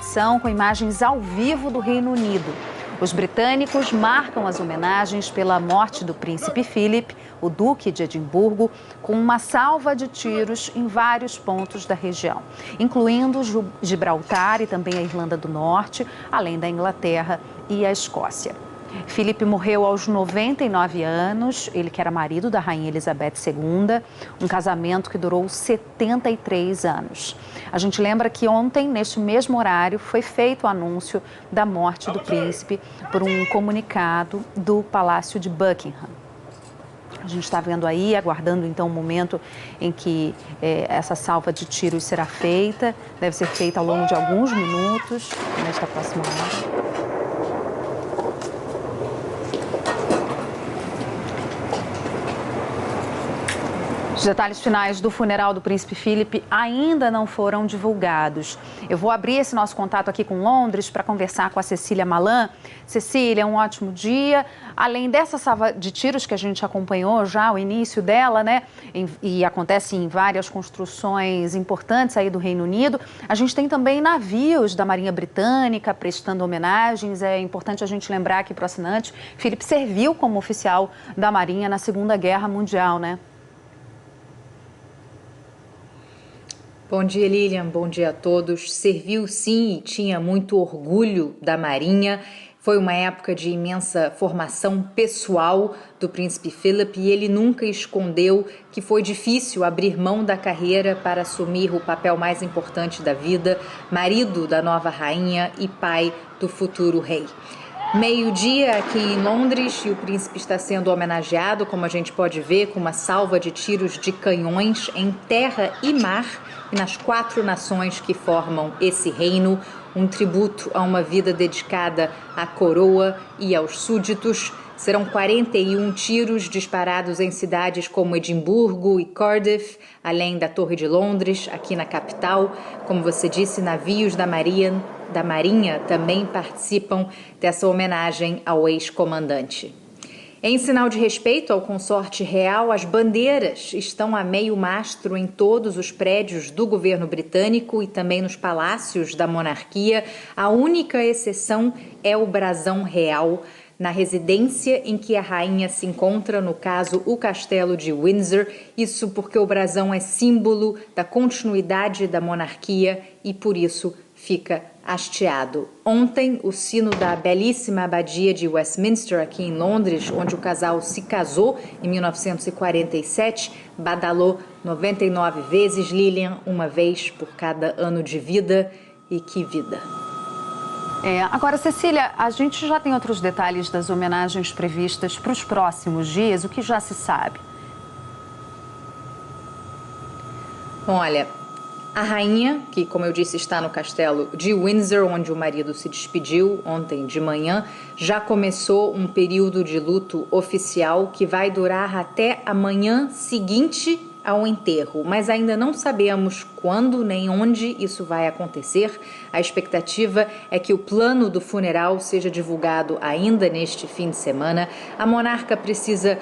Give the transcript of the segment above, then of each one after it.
edição com imagens ao vivo do Reino Unido. Os britânicos marcam as homenagens pela morte do príncipe Philip, o duque de Edimburgo, com uma salva de tiros em vários pontos da região, incluindo Gibraltar e também a Irlanda do Norte, além da Inglaterra e a Escócia. Philip morreu aos 99 anos, ele que era marido da rainha Elizabeth II, um casamento que durou 73 anos. A gente lembra que ontem, neste mesmo horário, foi feito o anúncio da morte do príncipe por um comunicado do Palácio de Buckingham. A gente está vendo aí, aguardando então o momento em que essa salva de tiros será feita. Deve ser feita ao longo de alguns minutos, nesta próxima hora. Os detalhes finais do funeral do príncipe Philip ainda não foram divulgados. Eu vou abrir esse nosso contato aqui com Londres para conversar com a Cecília Malan. Cecília, um ótimo dia. Além dessa salva de tiros que a gente acompanhou já, o início dela, né? E acontece em várias construções importantes aí do Reino Unido, a gente tem também navios da Marinha Britânica prestando homenagens. É importante a gente lembrar aqui para o assinante, Philip serviu como oficial da Marinha na Segunda Guerra Mundial, né? Bom dia, Lilian. Bom dia a todos. Serviu sim e tinha muito orgulho da Marinha. Foi uma época de imensa formação pessoal do príncipe Philip e ele nunca escondeu que foi difícil abrir mão da carreira para assumir o papel mais importante da vida, marido da nova rainha e pai do futuro rei. Meio-dia aqui em Londres e o príncipe está sendo homenageado, como a gente pode ver, com uma salva de tiros de canhões em terra e mar e nas 4 nações que formam esse reino, um tributo a uma vida dedicada à coroa e aos súditos. Serão 41 tiros disparados em cidades como Edimburgo e Cardiff, além da Torre de Londres, aqui na capital. Como você disse, navios da Marinha também participam dessa homenagem ao ex-comandante. Em sinal de respeito ao consorte real, as bandeiras estão a meio mastro em todos os prédios do governo britânico e também nos palácios da monarquia. A única exceção é o brasão real na residência em que a rainha se encontra, no caso, o Castelo de Windsor. Isso porque o brasão é símbolo da continuidade da monarquia e, por isso, fica hasteado. Ontem, o sino da belíssima abadia de Westminster, aqui em Londres, onde o casal se casou em 1947, badalou 99 vezes, Lilian, uma vez por cada ano de vida. E que vida! Agora, Cecília, a gente já tem outros detalhes das homenagens previstas para os próximos dias, o que já se sabe? Olha, a rainha, que, como eu disse, está no castelo de Windsor, onde o marido se despediu ontem de manhã, já começou um período de luto oficial que vai durar até a manhã seguinte ao enterro, mas ainda não sabemos quando nem onde isso vai acontecer. A expectativa é que o plano do funeral seja divulgado ainda neste fim de semana. A monarca precisa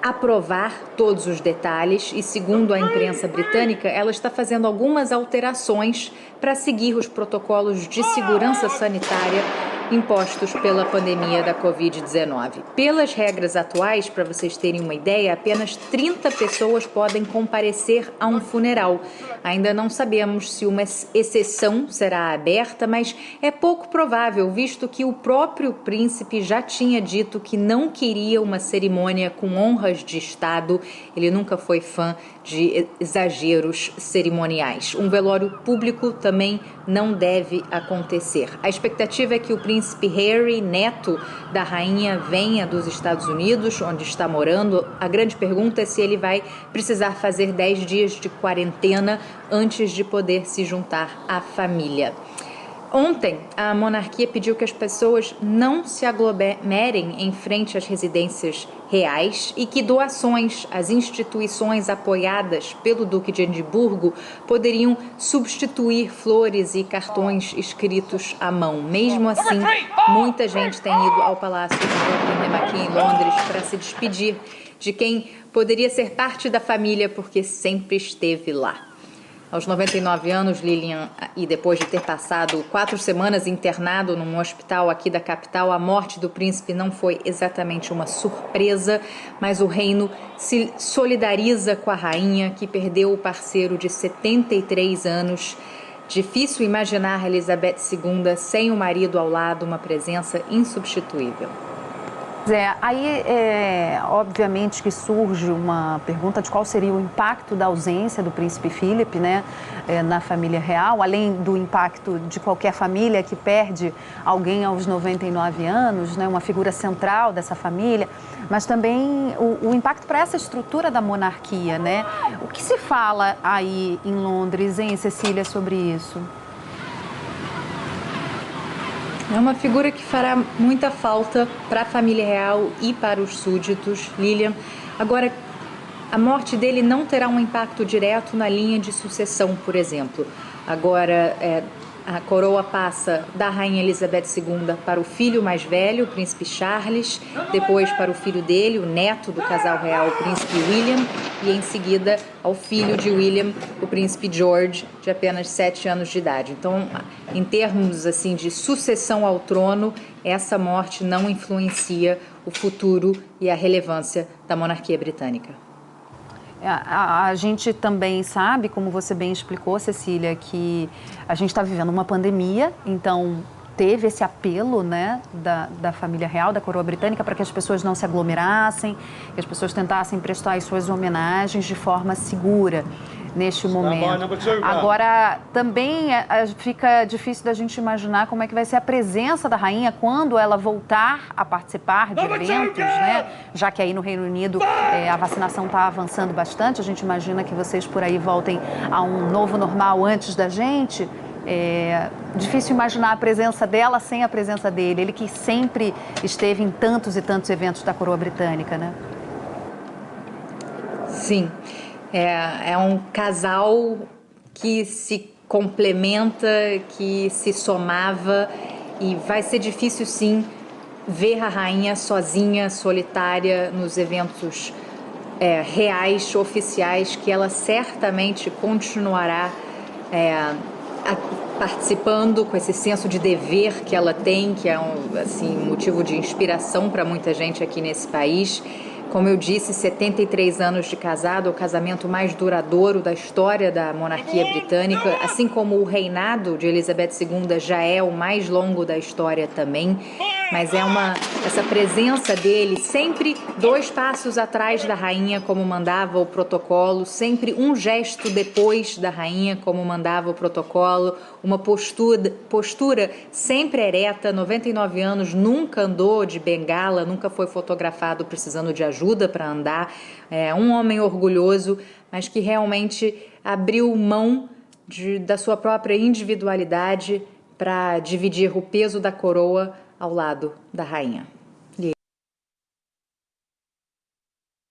aprovar todos os detalhes e, segundo a imprensa britânica, ela está fazendo algumas alterações para seguir os protocolos de segurança sanitária impostos pela pandemia da Covid-19. Pelas regras atuais, para vocês terem uma ideia, apenas 30 pessoas podem comparecer a um funeral. Ainda não sabemos se uma exceção será aberta, mas é pouco provável, visto que o próprio príncipe já tinha dito que não queria uma cerimônia com honras de Estado. Ele nunca foi fã de exageros cerimoniais. Um velório público também não deve acontecer. A expectativa é que o príncipe Harry, neto da rainha, venha dos Estados Unidos, onde está morando. A grande pergunta é se ele vai precisar fazer 10 dias de quarentena antes de poder se juntar à família. Ontem, a monarquia pediu que as pessoas não se aglomerem em frente às residências reais e que doações às instituições apoiadas pelo Duque de Edimburgo poderiam substituir flores e cartões escritos à mão. Mesmo assim, muita gente tem ido ao Palácio de Buckingham aqui em Londres para se despedir de quem poderia ser parte da família porque sempre esteve lá. Aos 99 anos, Lilian, e depois de ter passado 4 semanas internado num hospital aqui da capital, a morte do príncipe não foi exatamente uma surpresa, mas o reino se solidariza com a rainha, que perdeu o parceiro de 73 anos. Difícil imaginar Elizabeth II sem o marido ao lado, uma presença insubstituível. Aí obviamente que surge uma pergunta de qual seria o impacto da ausência do príncipe Philip, né, na família real, além do impacto de qualquer família que perde alguém aos 99 anos, né, uma figura central dessa família, mas também o impacto para essa estrutura da monarquia, né? O que se fala aí em Londres, hein, Cecília, sobre isso? É uma figura que fará muita falta para a família real e para os súditos, Lilian. Agora, a morte dele não terá um impacto direto na linha de sucessão, por exemplo. Agora, a coroa passa da rainha Elizabeth II para o filho mais velho, o príncipe Charles, depois para o filho dele, o neto do casal real, o príncipe William, e em seguida ao filho de William, o príncipe George, de apenas 7 anos de idade. Então, em termos assim de sucessão ao trono, essa morte não influencia o futuro e a relevância da monarquia britânica. A gente também sabe, como você bem explicou, Cecília, que a gente está vivendo uma pandemia, então teve esse apelo, né, da família real, da coroa britânica, para que as pessoas não se aglomerassem, que as pessoas tentassem prestar as suas homenagens de forma segura neste momento. Agora, também fica difícil da gente imaginar como é que vai ser a presença da rainha quando ela voltar a participar de eventos, né? Já que aí no Reino Unido a vacinação está avançando bastante, a gente imagina que vocês por aí voltem a um novo normal antes da gente. É difícil imaginar a presença dela sem a presença dele, ele que sempre esteve em tantos e tantos eventos da coroa britânica, né? Sim. É um casal que se complementa, que se somava, e vai ser difícil, sim, ver a rainha sozinha, solitária, nos eventos reais, oficiais, que ela certamente continuará participando com esse senso de dever que ela tem, que é um motivo de inspiração para muita gente aqui nesse país. Como eu disse, 73 anos de casado, o casamento mais duradouro da história da monarquia britânica, assim como o reinado de Elizabeth II já é o mais longo da história também, mas essa presença dele sempre 2 passos atrás da rainha, como mandava o protocolo, sempre um gesto depois da rainha, como mandava o protocolo, uma postura sempre ereta, 99 anos, nunca andou de bengala, nunca foi fotografado precisando de ajuda para andar, um homem orgulhoso, mas que realmente abriu mão da sua própria individualidade para dividir o peso da coroa ao lado da rainha.